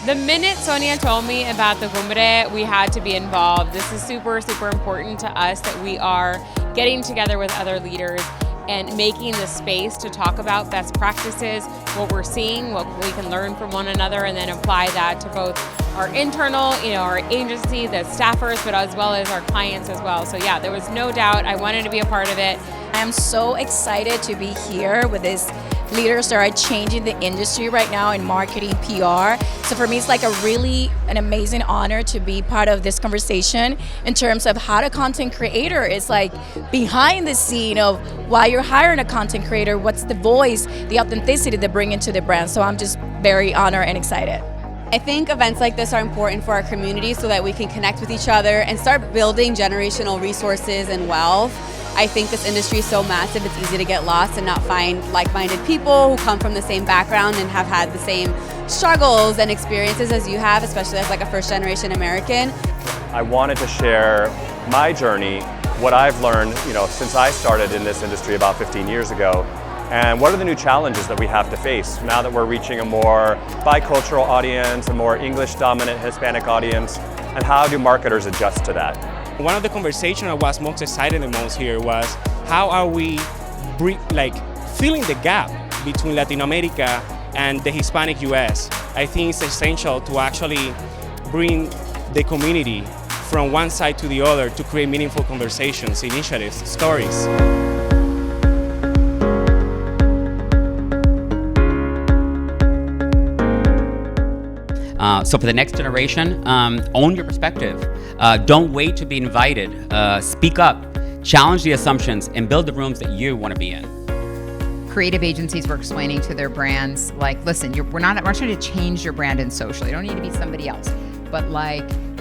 The minute Sonia told me about the Cumbre, we had to be involved. This is super, super important to us that we are getting together with other leaders and making the space to talk about best practices, what we're seeing, what we can learn from one another, and then apply that to both our internal, our agency, the staffers, but as well as our clients as well. So yeah, there was no doubt I wanted to be a part of it. I am so excited to be here with these leaders that are changing the industry right now in marketing, PR. So for me, it's like an amazing honor to be part of this conversation in terms of how the content creator is like behind the scene of why you're hiring a content creator, what's the voice, the authenticity they bring into the brand. So I'm just very honored and excited. I think events like this are important for our community so that we can connect with each other and start building generational resources and wealth. I think this industry is so massive, it's easy to get lost and not find like-minded people who come from the same background and have had the same struggles and experiences as you have, especially as like a first-generation American. I wanted to share my journey, what I've learned, since I started in this industry about 15 years ago, and what are the new challenges that we have to face now that we're reaching a more bicultural audience, a more English-dominant Hispanic audience, and how do marketers adjust to that? One of the conversations I was most excited the most here was how are we filling the gap between Latin America and the Hispanic US. I think it's essential to actually bring the community from one side to the other to create meaningful conversations, initiatives, stories. So for the next generation, own your perspective. Don't wait to be invited. Speak up, challenge the assumptions, and build the rooms that you want to be in. Creative agencies were explaining to their brands, listen, we're not trying to change your brand in social. You don't need to be somebody else. But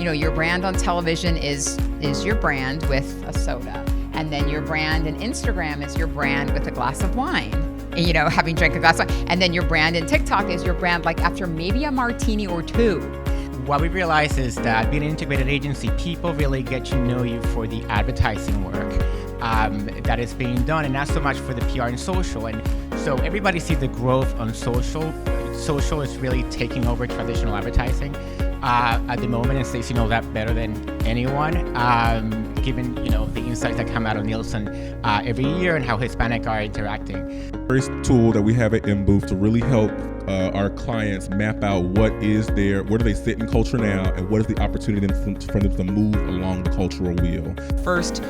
your brand on television is your brand with a soda. And then your brand in Instagram is your brand with a glass of wine. Having drank a glass of wine. And then your brand in TikTok is your brand after maybe a martini or two. What we realized is that being an integrated agency, people really get to know you for the advertising work that is being done, and not so much for the PR and social. And so everybody sees the growth on social. Social is really taking over traditional advertising at the moment, and Stacey knows that better than anyone, given the insights that come out of Nielsen every year and how Hispanic are interacting. First tool that we have at M-Booth to really help our clients map out where do they sit in culture now, and what is the opportunity for them to move along the cultural wheel. First,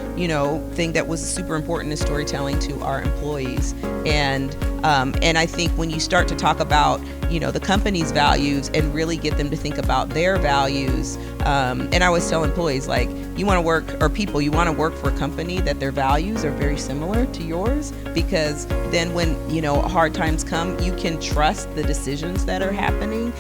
thing that was super important is storytelling to our employees, and I think when you start to talk about the company's values and really get them to think about their values, and I always tell employees you want to work for a company that their values are very similar to yours, because then when hard times come, you can trust the decisions that are happening.